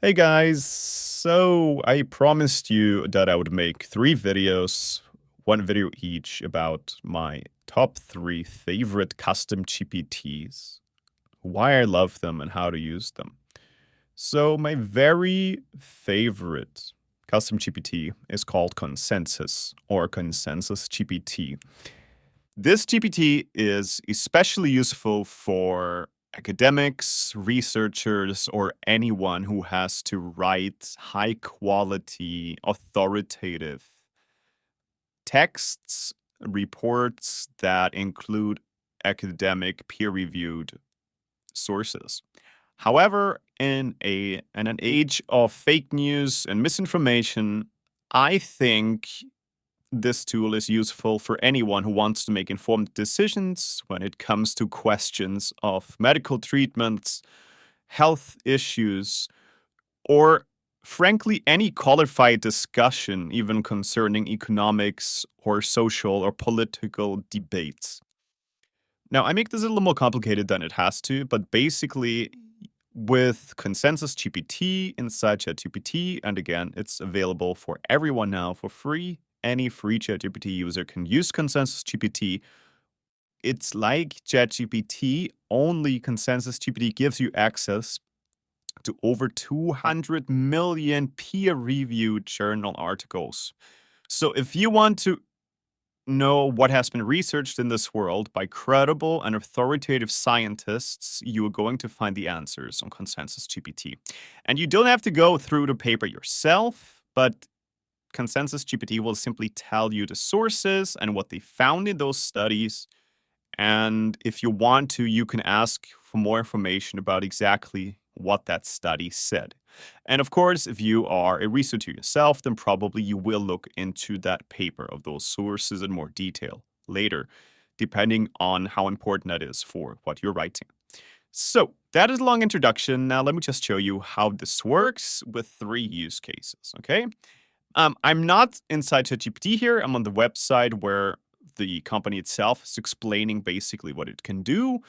Hey guys, so I promised you that I would make 3 videos, one video each about my top 3 favorite custom GPTs, why I love them and how to use them. So my very favorite custom GPT is called Consensus or Consensus GPT. This GPT is especially useful for academics, researchers, or anyone who has to write high quality, authoritative texts, reports that include academic, peer reviewed sources. However, in an age of fake news and misinformation, I think this tool is useful for anyone who wants to make informed decisions when it comes to questions of medical treatments, health issues, or frankly, any qualified discussion, even concerning economics or social or political debates. Now, I make this a little more complicated than it has to, but basically, with Consensus GPT inside ChatGPT, and again, it's available for everyone now for free. Any free ChatGPT user can use Consensus GPT. It's like ChatGPT, only Consensus GPT gives you access to over 200 million peer-reviewed journal articles. So if you want to know what has been researched in this world by credible and authoritative scientists, you are going to find the answers on Consensus GPT. And you don't have to go through the paper yourself, but Consensus GPT will simply tell you the sources and what they found in those studies. And if you want to, you can ask for more information about exactly what that study said. And of course, if you are a researcher yourself, then probably you will look into that paper of those sources in more detail later, depending on how important that is for what you're writing. So that is a long introduction. Now let me just show you how this works with 3 use cases, okay? I'm not inside ChatGPT here. I'm on the website where the company itself is explaining basically what it can do.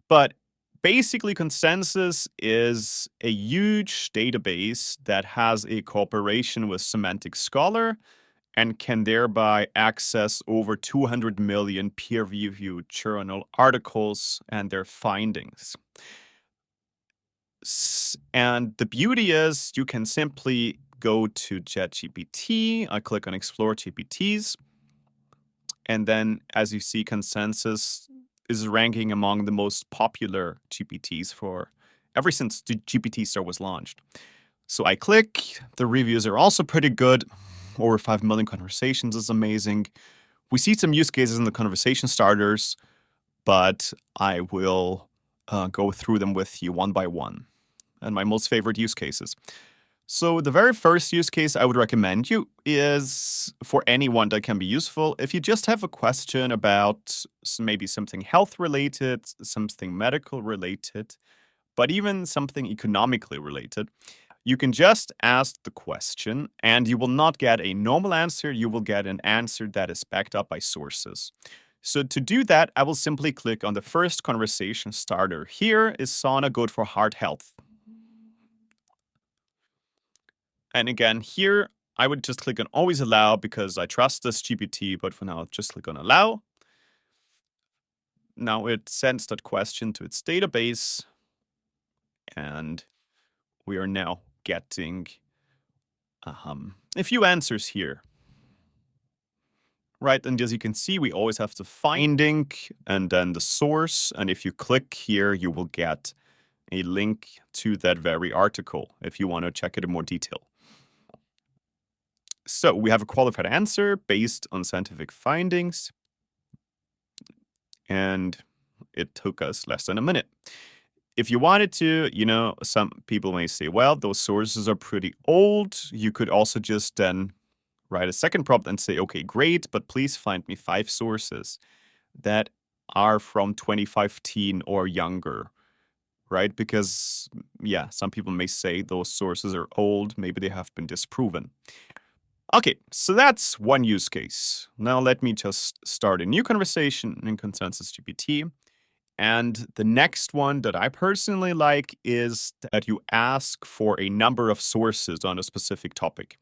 But basically, Consensus is a huge database that has a cooperation with Semantic Scholar and can thereby access over 200 million peer-reviewed journal articles and their findings. And the beauty is you can simply go to ChatGPT. I click on Explore GPTs. And then, as you see, Consensus is ranking among the most popular GPTs for ever since the GPT Store was launched. So I click. The reviews are also pretty good. Over 5 million conversations is amazing. We see some use cases in the conversation starters, but I will go through them with you one by one. And my most favorite use cases. So the very first use case I would recommend you is for anyone that can be useful. If you just have a question about maybe something health related, something medical related, but even something economically related, you can just ask the question and you will not get a normal answer. You will get an answer that is backed up by sources. So to do that, I will simply click on the first conversation starter. Here, is sauna good for heart health? And again, here, I would just click on always allow because I trust this GPT, but for now, just click on allow. Now it sends that question to its database, and we are now getting a few answers here. Right, and as you can see, we always have the finding and then the source, and if you click here, you will get a link to that very article if you want to check it in more detail. So we have a qualified answer based on scientific findings, and it took us less than a minute. If you wanted to, some people may say, well, those sources are pretty old. You could also just then write a second prompt and say, okay, great, but please find me 5 sources that are from 2015 or younger, right? Because, yeah, some people may say those sources are old. Maybe they have been disproven. Okay, so that's one use case. Now let me just start a new conversation in Consensus GPT. And the next one that I personally like is that you ask for a number of sources on a specific topic.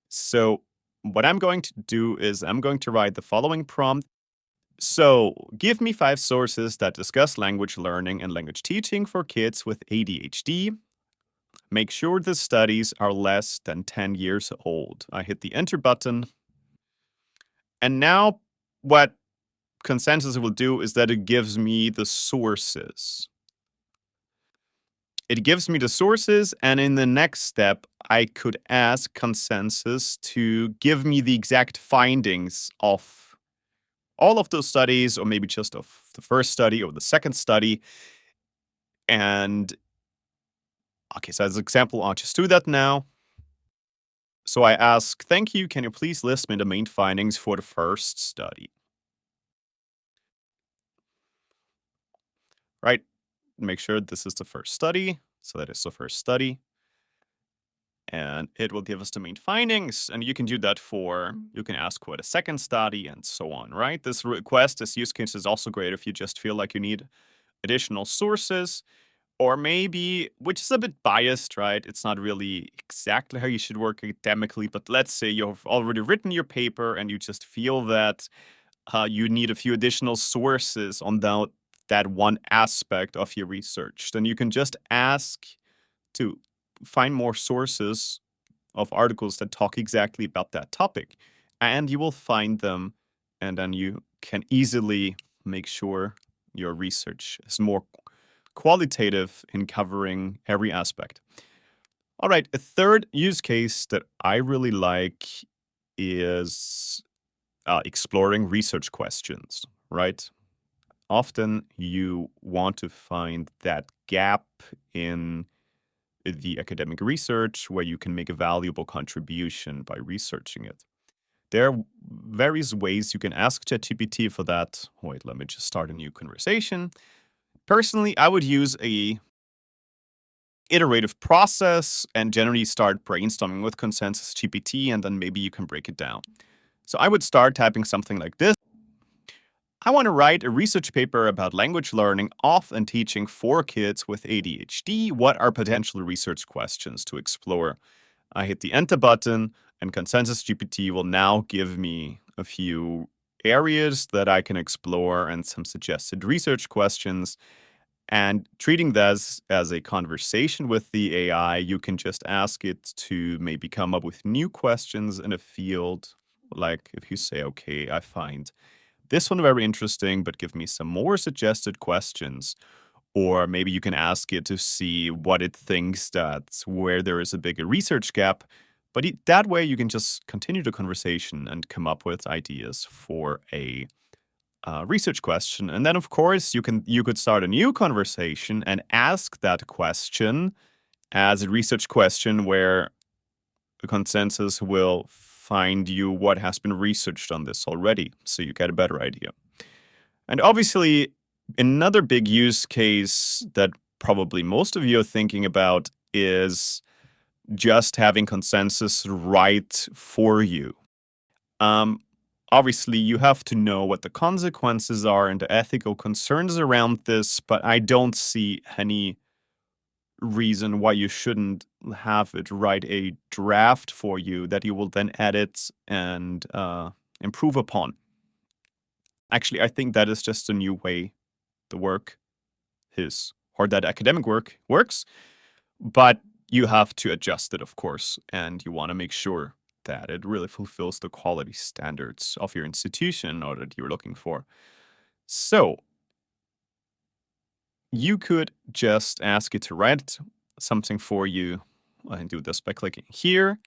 So, what I'm going to do is I'm going to write the following prompt. So, give me 5 sources that discuss language learning and language teaching for kids with ADHD. Make sure the studies are less than 10 years old. I hit the enter button. And now, what Consensus will do is that it gives me the sources. It gives me the sources, and in the next step, I could ask Consensus to give me the exact findings of all of those studies, or maybe just of the first study or the second study. And okay, so as an example, I'll just do that now. So I ask, thank you, can you please list me the main findings for the first study? Right? Make sure this is the first study. So that is the first study. And it will give us the main findings. And you can do that you can ask for the second study and so on, right? This request, this use case is also great if you just feel like you need additional sources, or maybe, which is a bit biased, right? It's not really exactly how you should work academically, but let's say you've already written your paper and you just feel that you need a few additional sources on that one aspect of your research. Then you can just ask to find more sources of articles that talk exactly about that topic, and you will find them, and then you can easily make sure your research is more qualitative in covering every aspect. All right, a third use case that I really like is exploring research questions, right? Often you want to find that gap in the academic research where you can make a valuable contribution by researching it. There are various ways you can ask ChatGPT for that. Wait, let me just start a new conversation. Personally, I would use a iterative process and generally start brainstorming with Consensus GPT, and then maybe you can break it down. So I would start typing something like this. I want to write a research paper about language learning of and teaching for kids with ADHD. What are potential research questions to explore? I hit the enter button, and Consensus GPT will now give me a few areas that I can explore and some suggested research questions. And treating this as a conversation with the AI, you can just ask it to maybe come up with new questions in a field. Like if you say, okay, I find this one very interesting, but give me some more suggested questions. Or maybe you can ask it to see what it thinks that's where there is a bigger research gap. But that way you can just continue the conversation and come up with ideas for a research question. And then of course you could start a new conversation and ask that question as a research question where the Consensus will find you what has been researched on this already, so you get a better idea. And obviously, another big use case that probably most of you are thinking about is just having Consensus write for you. Obviously, you have to know what the consequences are and the ethical concerns around this, but I don't see any reason why you shouldn't have it write a draft for you that you will then edit and improve upon. Actually, I think that is just a new way the work is, or that academic work works, but you have to adjust it, of course, and you want to make sure that it really fulfills the quality standards of your institution or that you're looking for. So you could just ask it to write something for you. I can do this by clicking here.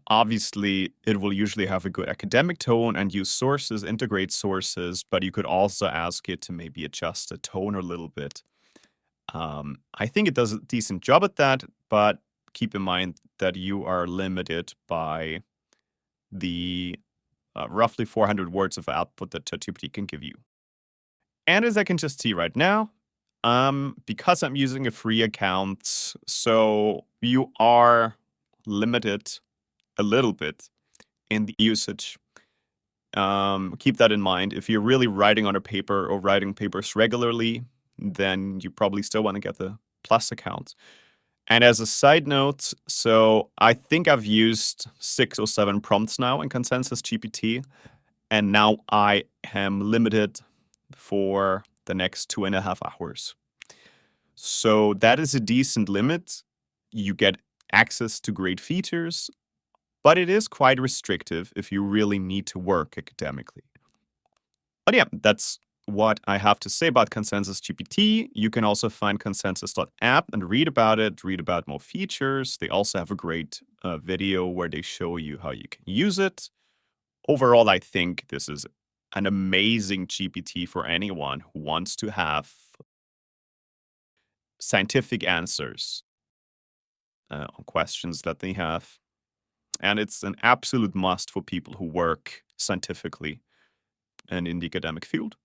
Obviously, it will usually have a good academic tone and use sources, integrate sources, but you could also ask it to maybe adjust the tone a little bit. I think it does a decent job at that, but keep in mind that you are limited by the roughly 400 words of output that ChatGPT can give you. And as I can just see right now, because I'm using a free account, so you are limited a little bit in the usage. Keep that in mind. If you're really writing on a paper or writing papers regularly, then you probably still want to get the Plus account. And as a side note, so I think I've used 6 or 7 prompts now in Consensus GPT, and now I am limited for the next 2.5 hours. So that is a decent limit. You get access to great features, but it is quite restrictive if you really need to work academically. But yeah, that's what I have to say about Consensus GPT. You can also find consensus.app and read about it, read about more features. They also have a great video where they show you how you can use it. Overall, I think this is an amazing GPT for anyone who wants to have scientific answers on questions that they have. And it's an absolute must for people who work scientifically and in the academic field.